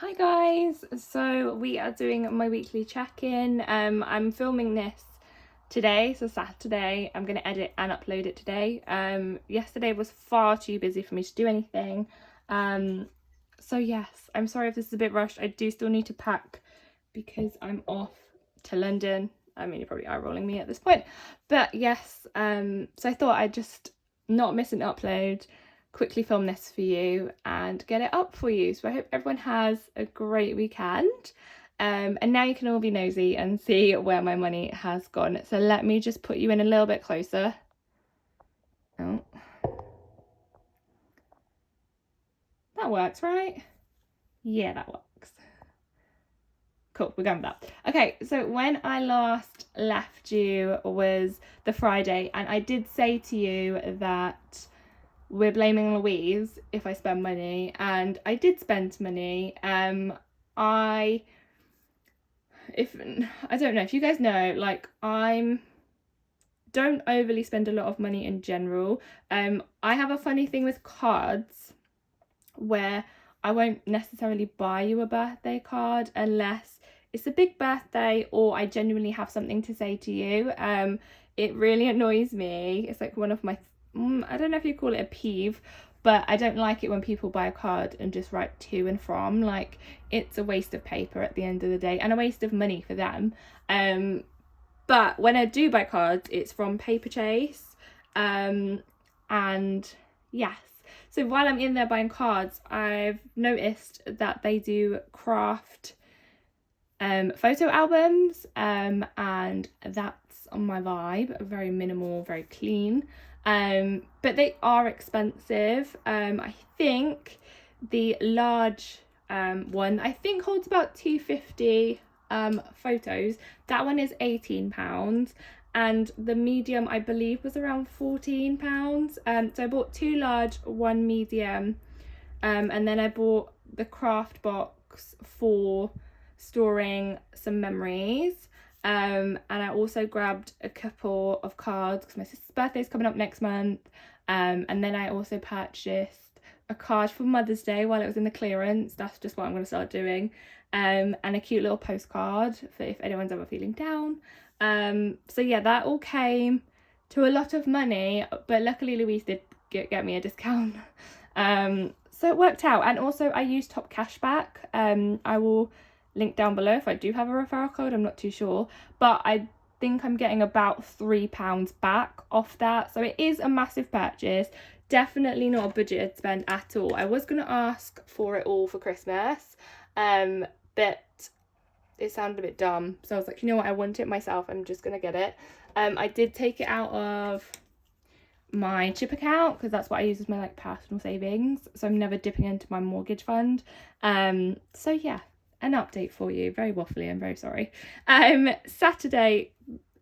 Hi guys, so we are doing my weekly check-in. I'm filming this today, so Saturday. I'm going to edit and upload it today. Yesterday was far too busy for me to do anything. So yes, I'm sorry if this is a bit rushed. I do still need to pack because I'm off to London. I mean, you probably are rolling me at this point, but yes, so I thought I'd just not miss an upload, quickly film this for you and get it up for you. So I hope everyone has a great weekend. And now you can all be nosy and see where my money has gone. So let me just put you in a little bit closer. Oh, that works, right? Yeah, that works. Cool, we're going with that. Okay, so when I last left you was the Friday, and I did say to you that we're blaming Louise if I spend money, and I did spend money. I don't know if you guys know, like, I'm don't overly spend a lot of money in general. I have a funny thing with cards where I won't necessarily buy you a birthday card unless it's a big birthday or I genuinely have something to say to you. It really annoys me. It's like one of my I don't know if you call it a peeve, but I don't like it when people buy a card and just write to and from. Like, it's a waste of paper at the end of the day and a waste of money for them. But when I do buy cards, it's from Paper Chase. And yes, so while I'm in there buying cards, I've noticed that they do craft photo albums, and that's on my vibe. Very minimal, very clean. But they are expensive. I think the large one I think holds about 250 photos. That one is £18, and the medium I believe was around £14. So I bought two large, one medium, and then I bought the craft box for storing some memories. And I also grabbed a couple of cards because my sister's birthday is coming up next month. And then I also purchased a card for Mother's Day while it was in the clearance. That's just what I'm going to start doing. And a cute little postcard for if anyone's ever feeling down. So yeah, that all came to a lot of money, but luckily Louise did get me a discount. So it worked out. And also I used Top Cashback. I will link down below if I do have a referral code. I'm not too sure, but I think I'm getting about £3 back off that. So it is a massive purchase. Definitely not a budgeted spend at all. I was going to ask for it all for Christmas, but it sounded a bit dumb. So I was like, you know what? I want it myself. I'm just going to get it. I did take it out of my chip account because that's what I use as my like personal savings. So I'm never dipping into my mortgage fund. So yeah, an update for you. Very waffly, I'm very sorry. Saturday,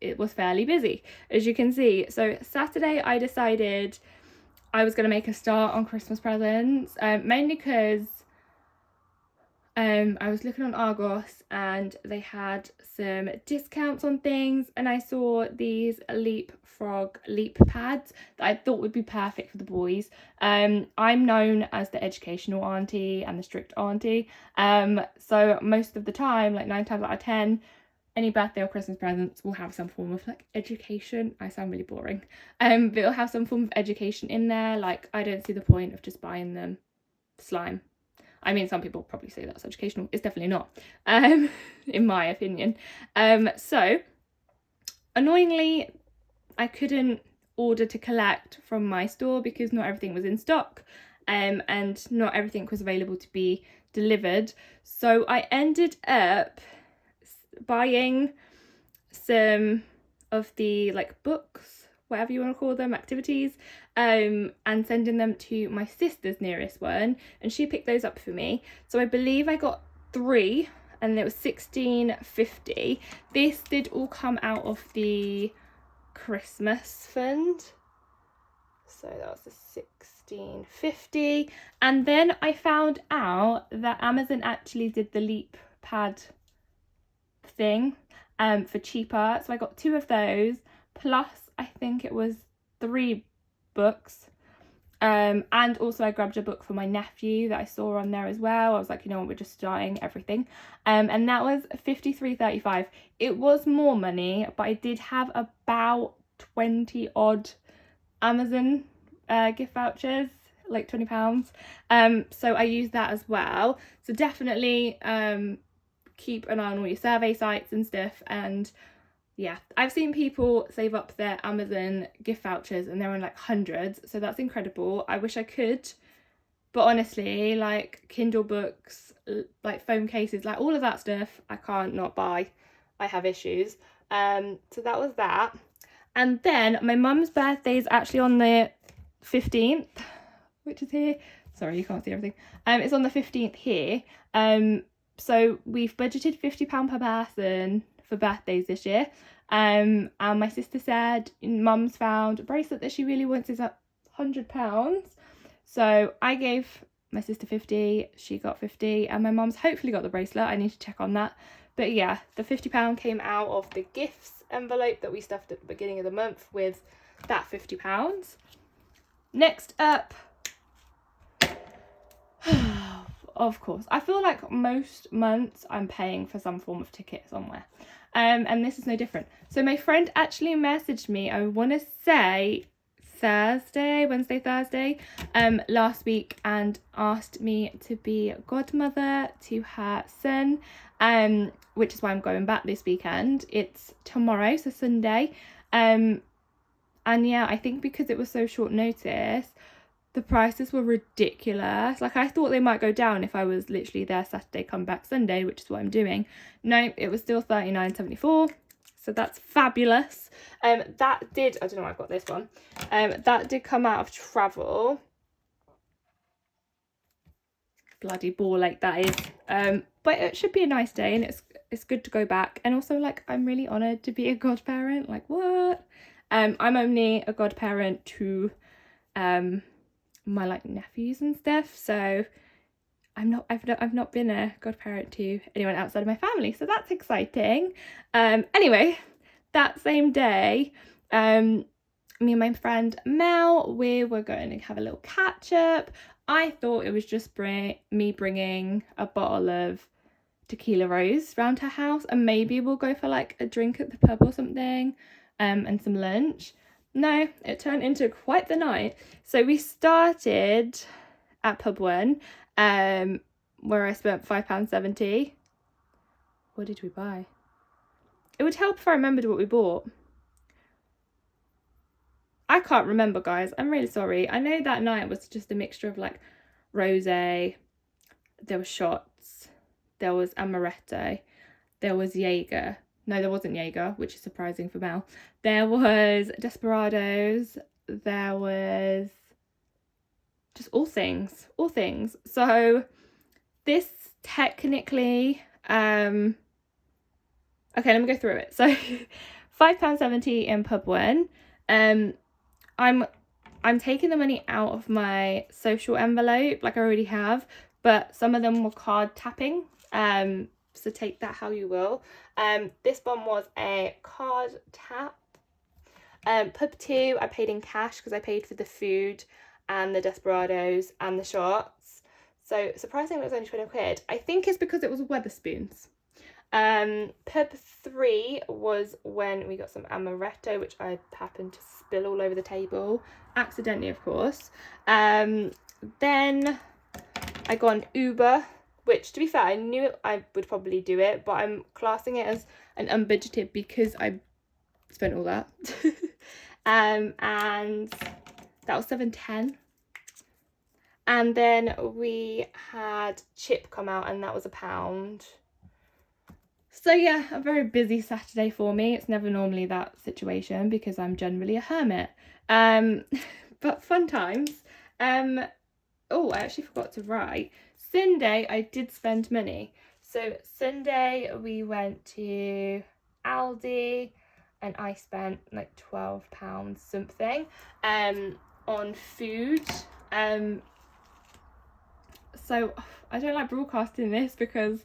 it was fairly busy, as you can see. So Saturday I decided I was going to make a start on Christmas presents, mainly because I was looking on Argos and they had some discounts on things, and I saw these Leapfrog leap pads that I thought would be perfect for the boys. I'm known as the educational auntie and the strict auntie, so most of the time, like 9 times out of 10, any birthday or Christmas presents will have some form of like education. I sound really boring, but it'll have some form of education in there. Like, I don't see the point of just buying them slime. I mean, some people probably say that's educational. It's definitely not, in my opinion. So, annoyingly, I couldn't order to collect from my store because not everything was in stock, and not everything was available to be delivered. So I ended up buying some of the like books, whatever you want to call them, activities, and sending them to my sister's nearest one, and she picked those up for me. So I believe I got 3, and it was £16.50. This did all come out of the Christmas fund, so that was the £16.50. And then I found out that Amazon actually did the leap pad thing for cheaper, so I got 2 of those, plus I think it was 3 books, And also I grabbed a book for my nephew that I saw on there as well. I was like, you know what, we're just starting everything. And that was £53.35. It was more money, but I did have about 20 odd Amazon gift vouchers, like £20. So I used that as well. So definitely keep an eye on all your survey sites and stuff. And yeah, I've seen people save up their Amazon gift vouchers and they're in like hundreds, so that's incredible. I wish I could, but honestly, like Kindle books, like phone cases, like all of that stuff, I can't not buy. I have issues. So that was that. And then my mum's birthday is actually on the 15th, which is here. Sorry, you can't see everything. It's on the 15th here. So we've budgeted £50 per person for birthdays this year. And my sister said mum's found a bracelet that she really wants is at £100. So I gave my sister 50, she got 50, and my mum's hopefully got the bracelet. I need to check on that. But yeah, the £50 came out of the gifts envelope that we stuffed at the beginning of the month with that £50. Next up, of course, I feel like most months I'm paying for some form of ticket somewhere. And this is no different. So my friend actually messaged me, I want to say Wednesday, Thursday, last week, and asked me to be godmother to her son, which is why I'm going back this weekend. It's tomorrow, so Sunday. And yeah, I think because it was so short notice, the prices were ridiculous. Like, I thought they might go down if I was literally there Saturday, come back Sunday, which is what I'm doing. No, it was still £39.74. So that's fabulous. That did, I don't know why I've got this one. That did come out of travel. Bloody ball like that is. But it should be a nice day, and it's good to go back. And also, like, I'm really honoured to be a godparent. Like, what? I'm only a godparent to my like nephews and stuff, so I've not been a godparent to anyone outside of my family, so that's exciting. Anyway, that same day, me and my friend Mel, we were going to have a little catch up. I thought it was just me bringing a bottle of tequila rose round her house, and maybe we'll go for like a drink at the pub or something, and some lunch. No, it turned into quite the night. So we started at pub 1, where I spent £5.70. What did we buy? It would help if I remembered what we bought. I can't remember, guys. I'm really sorry. I know that night was just a mixture of like rosé, there were shots, there was amaretto, there was Jaeger. No, there wasn't Jaeger, which is surprising for Mel. There was Desperados. There was just all things. So this technically, okay, let me go through it. So £5.70 in pub 1. I'm taking the money out of my social envelope, like I already have, but some of them were card tapping. So take that how you will. This one was a card tap. Pub 2, I paid in cash because I paid for the food and the Desperados and the shots. So surprisingly, it was only 20 quid. I think it's because it was Wetherspoons. Pub 3 was when we got some amaretto, which I happened to spill all over the table, accidentally, of course. Then I got an Uber, which, to be fair, I knew I would probably do it, but I'm classing it as an unbudgeted because I spent all that. And that was £7.10. And then we had Chip come out, and that was £1. So yeah, a very busy Saturday for me. It's never normally that situation because I'm generally a hermit. But fun times. Oh, I actually forgot to write. Sunday, I did spend money. So Sunday, we went to Aldi, and I spent like £12 something on food. So I don't like broadcasting this because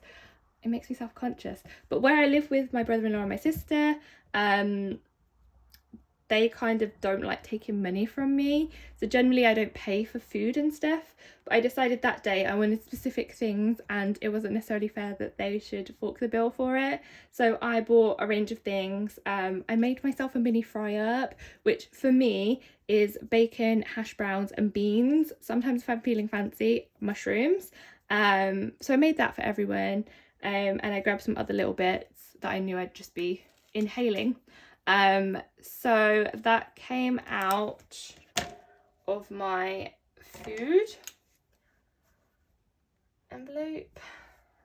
it makes me self-conscious. But where I live with my brother-in-law and my sister, they they kind of don't like taking money from me, so generally I don't pay for food and stuff, but I decided that day I wanted specific things and it wasn't necessarily fair that they should fork the bill for it. So I bought a range of things. I made myself a mini fry up, which for me is bacon, hash browns and beans, sometimes if I'm feeling fancy, mushrooms. So I made that for everyone, and I grabbed some other little bits that I knew I'd just be inhaling. So that came out of my food envelope.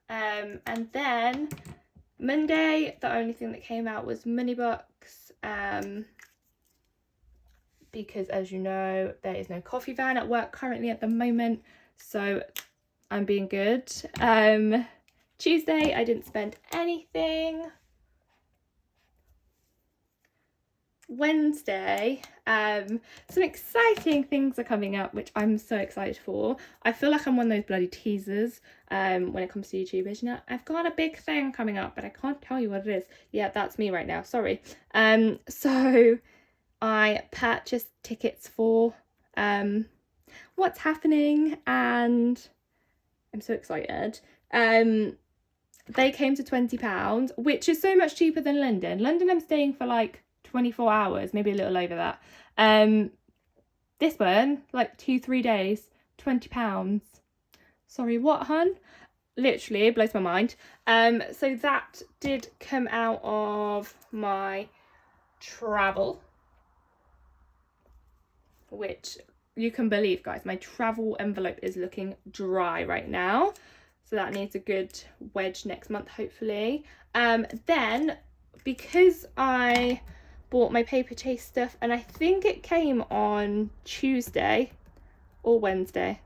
And then Monday, the only thing that came out was money box, because as you know, there is no coffee van at work currently at the moment, so I'm being good. Tuesday, I didn't spend anything. Wednesday, some exciting things are coming up, which I'm so excited for. I feel like I'm one of those bloody teasers when it comes to YouTubers. You know, I've got a big thing coming up, but I can't tell you what it is. Yeah, that's me right now, sorry. So I purchased tickets for what's happening, and I'm so excited. They came to £20, which is so much cheaper than London. London I'm staying for like 24 hours, maybe a little over that. This one, like 2-3 days, £20. Sorry, what, hun? Literally, it blows my mind. So that did come out of my travel, which you can believe, guys, my travel envelope is looking dry right now. So that needs a good wedge next month, hopefully. Then, because I bought my paper chase stuff, and I think it came on Tuesday or Wednesday,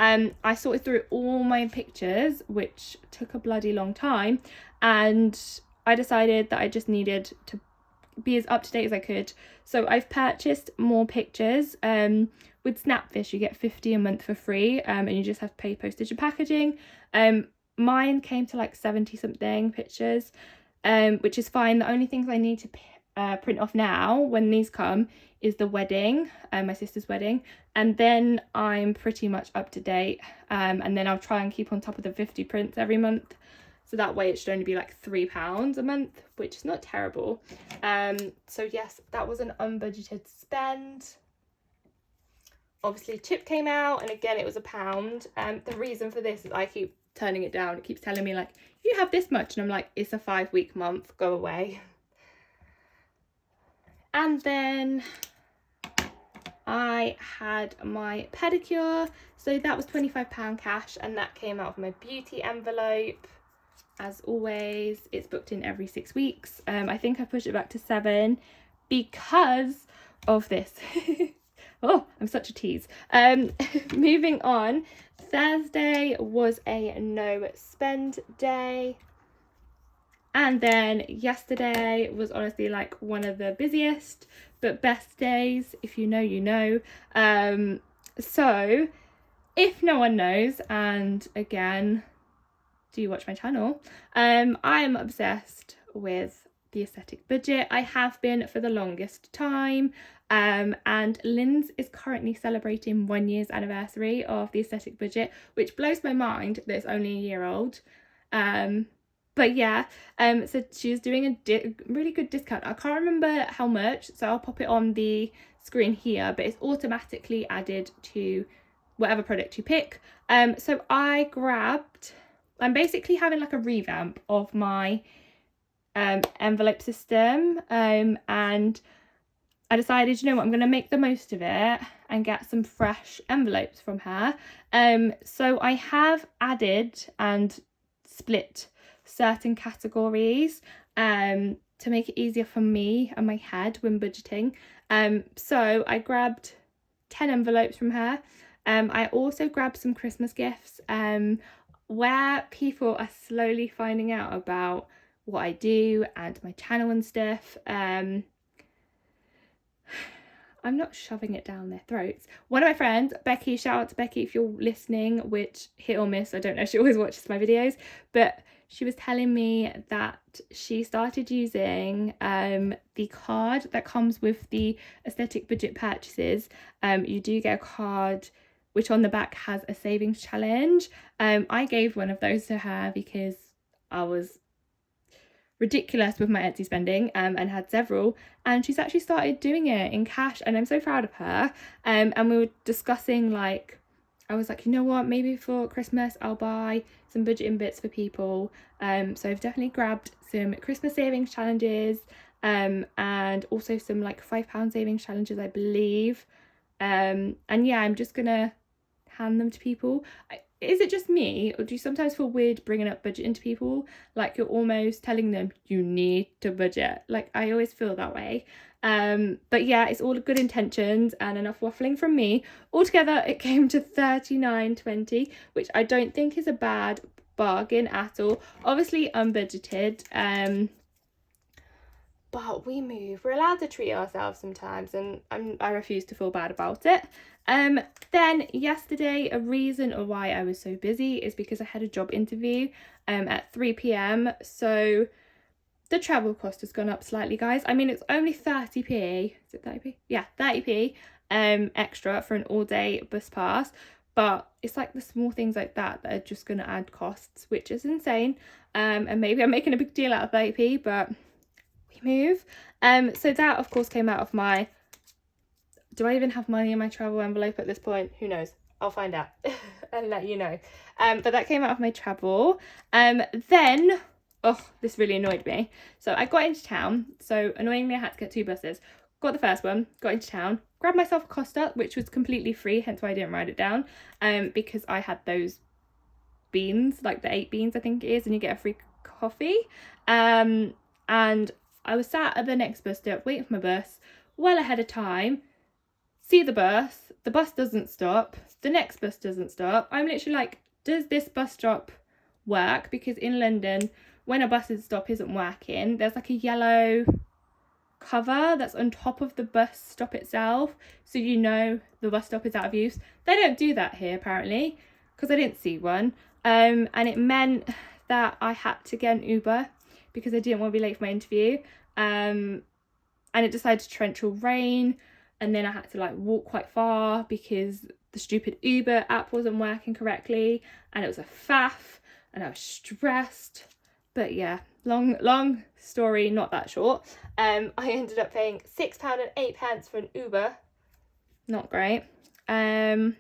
I sorted through all my pictures, which took a bloody long time, and I decided that I just needed to be as up to date as I could. So I've purchased more pictures. With Snapfish you get 50 a month for free, and you just have to pay postage and packaging. Mine came to like 70 something pictures, which is fine. The only things I need to print off now when these come is the wedding, my sister's wedding, and then I'm pretty much up to date. And then I'll try and keep on top of the 50 prints every month, so that way it should only be like £3 a month, which is not terrible. So yes, that was an unbudgeted spend. Obviously chip came out, and again it was £1. The reason for this is I keep turning it down. It keeps telling me like, you have this much, and I'm like, it's a 5-week month, go away. And then I had my pedicure, so that was £25 cash, and that came out of my beauty envelope. As always, it's booked in every 6 weeks. I think I pushed it back to 7 because of this. Oh, I'm such a tease. Moving on, Thursday was a no spend day. And then yesterday was honestly like one of the busiest but best days. If you know, you know. So if no one knows, and again, do you watch my channel? I'm obsessed with the aesthetic budget. I have been for the longest time. And Lynn's is currently celebrating 1 year's anniversary of the aesthetic budget, which blows my mind that it's only a year old. But yeah, so she was doing a really good discount. I can't remember how much, so I'll pop it on the screen here, but it's automatically added to whatever product you pick. So I'm basically having like a revamp of my envelope system, and I decided, you know what, I'm going to make the most of it and get some fresh envelopes from her. So I have added and split certain categories to make it easier for me and my head when budgeting. So I grabbed 10 envelopes from her. I also grabbed some Christmas gifts where people are slowly finding out about what I do and my channel and stuff. I'm not shoving it down their throats. One of my friends, Becky, shout out to Becky if you're listening, which hit or miss, I don't know, she always watches my videos, but she was telling me that she started using the card that comes with the aesthetic budget purchases. You do get a card which on the back has a savings challenge. I gave one of those to her because I was ridiculous with my Etsy spending and had several, and she's actually started doing it in cash, and I'm so proud of her. And we were discussing, like, I was like, you know what, maybe for Christmas I'll buy some budgeting bits for people. So I've definitely grabbed some Christmas savings challenges, and also some like £5 savings challenges, I believe. And yeah, I'm just gonna hand them to people. Is it just me, or do you sometimes feel weird bringing up budgeting to people? Like you're almost telling them you need to budget. Like I always feel that way. But yeah, it's all good intentions and enough waffling from me. Altogether, it came to £39.20, which I don't think is a bad bargain at all. Obviously unbudgeted. But we move. We're allowed to treat ourselves sometimes, and I refuse to feel bad about it. Then yesterday, a reason why I was so busy is because I had a job interview at 3 p.m. So the travel cost has gone up slightly, guys. I mean, it's only 30p. Is it 30p? Yeah, 30p extra for an all-day bus pass. But it's like the small things like that are just going to add costs, which is insane. And maybe I'm making a big deal out of 30p, but move. So that of course came out of my, do I even have money in my travel envelope at this point? Who knows? I'll find out and let you know. But that came out of my travel. Then, oh, this really annoyed me. So I got into town. So annoyingly, I had to get 2 buses. Got the first one, got into town, grabbed myself a Costa, which was completely free, hence why I didn't write it down. Because I had those beans, like the 8 beans, I think it is, and you get a free coffee. And I was sat at the next bus stop waiting for my bus well ahead of time. See the bus doesn't stop, the next bus doesn't stop. I'm literally like, does this bus stop work? Because in London, when a bus stop isn't working, there's like a yellow cover that's on top of the bus stop itself, so you know the bus stop is out of use. They don't do that here apparently, because I didn't see one. And it meant that I had to get an Uber because I didn't want to be late for my interview. And it decided to torrential rain, and then I had to like walk quite far because the stupid Uber app wasn't working correctly, and it was a faff, and I was stressed. But yeah, long story, not that short. I ended up paying £6.08 for an Uber. Not great. But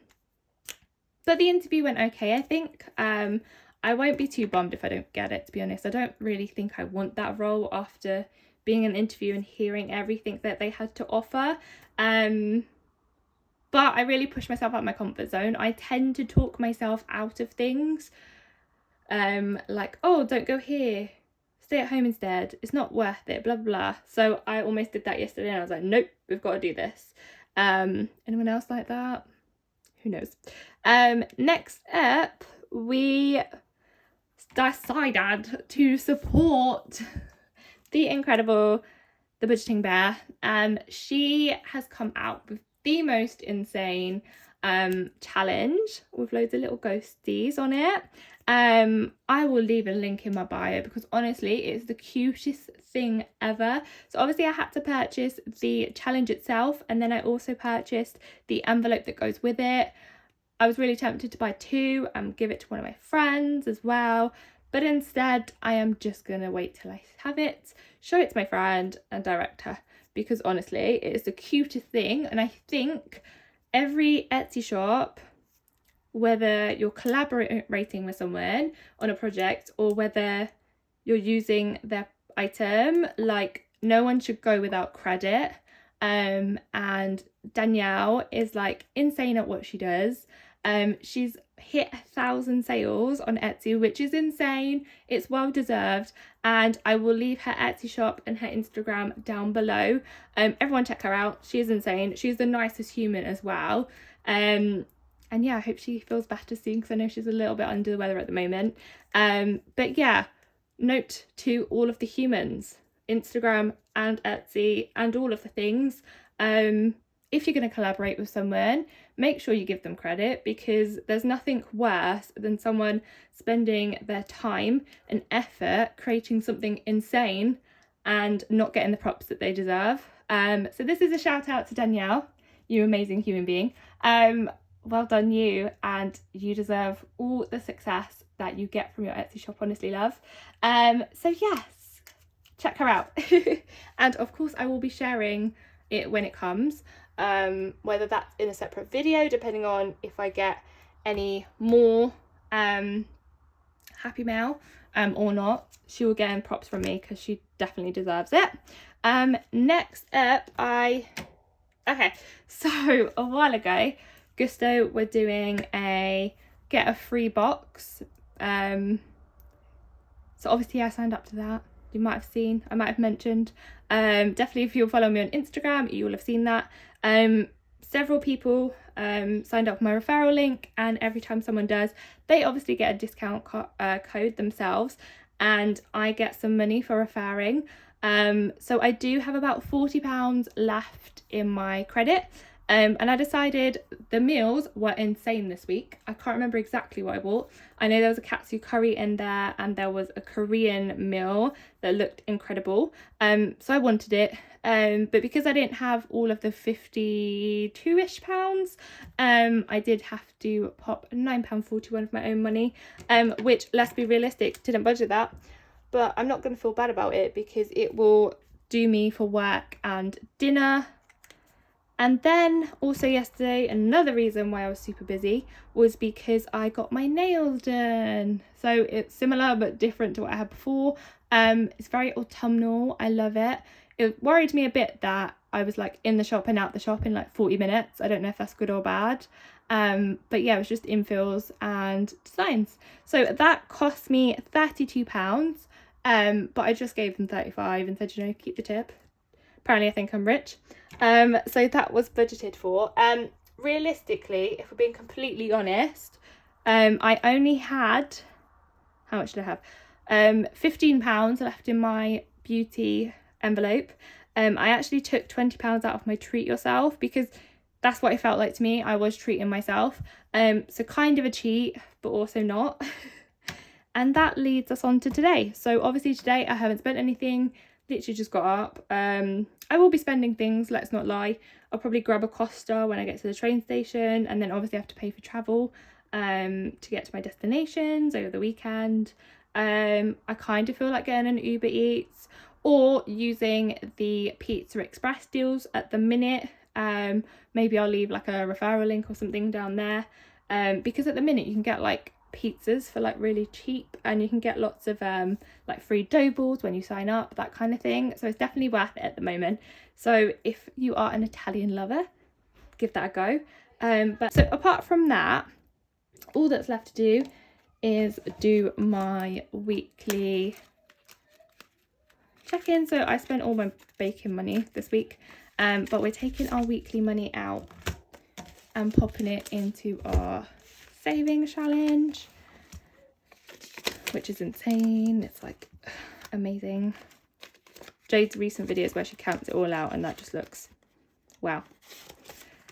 the interview went okay, I think. I won't be too bummed if I don't get it, to be honest. I don't really think I want that role after being in an interview and hearing everything that they had to offer. But I really pushed myself out of my comfort zone. I tend to talk myself out of things. Like, oh, don't go here. Stay at home instead. It's not worth it, blah, blah, blah. So I almost did that yesterday, and I was like, nope, we've got to do this. Anyone else like that? Who knows? Next up, we decided to support the incredible The Budgeting Bear. She has come out with the most insane challenge with loads of little ghosties on it. I will leave a link in my bio because honestly it's the cutest thing ever. So obviously I had to purchase the challenge itself, and then I also purchased the envelope that goes with it. I was really tempted to buy 2 and give it to one of my friends as well, but instead I am just gonna wait till I have it, show it to my friend and direct her, because honestly it is the cutest thing. And I think every Etsy shop, whether you're collaborating with someone on a project or whether you're using their item, like, no one should go without credit. And Danielle is like insane at what she does. She's hit 1,000 sales on Etsy, which is insane. It's well deserved, and I will leave her Etsy shop and her Instagram down below. Everyone check her out. She is insane. She's the nicest human as well. And yeah, I hope she feels better soon, because I know she's a little bit under the weather at the moment. But yeah, note to all of the humans, Instagram and Etsy and all of the things, if you're going to collaborate with someone, make sure you give them credit, because there's nothing worse than someone spending their time and effort creating something insane and not getting the props that they deserve. So this is a shout out to Danielle, you amazing human being. Well done you, and you deserve all the success that you get from your Etsy shop, honestly love. So yes, check her out. And of course I will be sharing it when it comes, whether that's in a separate video depending on if I get any more happy mail or not. She will get props from me because she definitely deserves it. Next up, okay, so a while ago Gusto were doing a get a free box, so obviously I signed up to that. You might have seen, I might have mentioned, definitely if you'll follow me on Instagram you will have seen that. Several people signed up with my referral link, and every time someone does, they obviously get a discount code themselves, and I get some money for referring. So I do have about £40 left in my credit. And I decided the meals were insane this week. I can't remember exactly what I bought. I know there was a katsu curry in there, and there was a Korean meal that looked incredible. So I wanted it. But because I didn't have all of the 52-ish pounds, I did have to pop £9.41 of my own money, which, let's be realistic, didn't budget that. But I'm not going to feel bad about it because it will do me for work and dinner. And then also yesterday, another reason why I was super busy was because I got my nails done. So it's similar but different to what I had before. It's very autumnal. I love it. It worried me a bit that I was like in the shop and out the shop in like 40 minutes. I don't know if that's good or bad. But yeah, it was just infills and designs. So that cost me £32. But I just gave them 35 and said, you know, keep the tip. Apparently I think I'm rich. So that was budgeted for. Realistically, if we're being completely honest, I only had, how much did I have? £15 left in my beauty envelope. I actually took £20 out of my treat yourself because that's what it felt like to me. I was treating myself. So kind of a cheat, but also not. And that leads us on to today. So obviously today I haven't spent anything. Literally just got up. I will be spending things, let's not lie. I'll probably grab a Costa when I get to the train station, and then obviously I have to pay for travel to get to my destinations over the weekend. I kind of feel like getting an Uber Eats or using the Pizza Express deals at the minute. Maybe I'll leave like a referral link or something down there, because at the minute you can get like pizzas for like really cheap, and you can get lots of like free dough balls when you sign up, that kind of thing. So it's definitely worth it at the moment. So if you are an Italian lover, give that a go. But so apart from that, all that's left to do is do my weekly check-in. So I spent all my baking money this week, but we're taking our weekly money out and popping it into our savings challenge, which is insane. It's like amazing. Jade's recent videos where she counts it all out, and that just looks wow.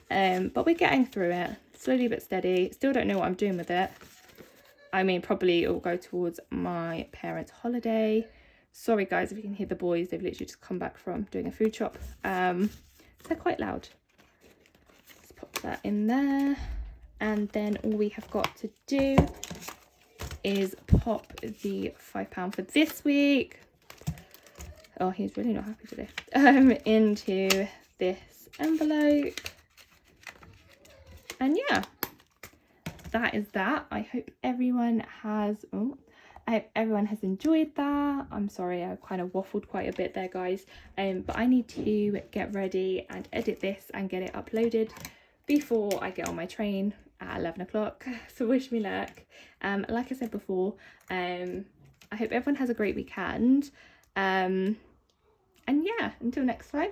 But we're getting through it slowly but steady. Still don't know what I'm doing with it. I mean, probably it will go towards my parents' holiday. Sorry guys if you can hear the boys, they've literally just come back from doing a food shop. So they're quite loud. Let's pop that in there. And then all we have got to do is pop the £5 for this week. Oh, he's really not happy today. Into this envelope. And yeah, that is that. I hope everyone has enjoyed that. I'm sorry I kind of waffled quite a bit there, guys. But I need to get ready and edit this and get it uploaded before I get on my train at 11 o'clock. So wish me luck. Like I said before, I hope everyone has a great weekend. And yeah, until next time.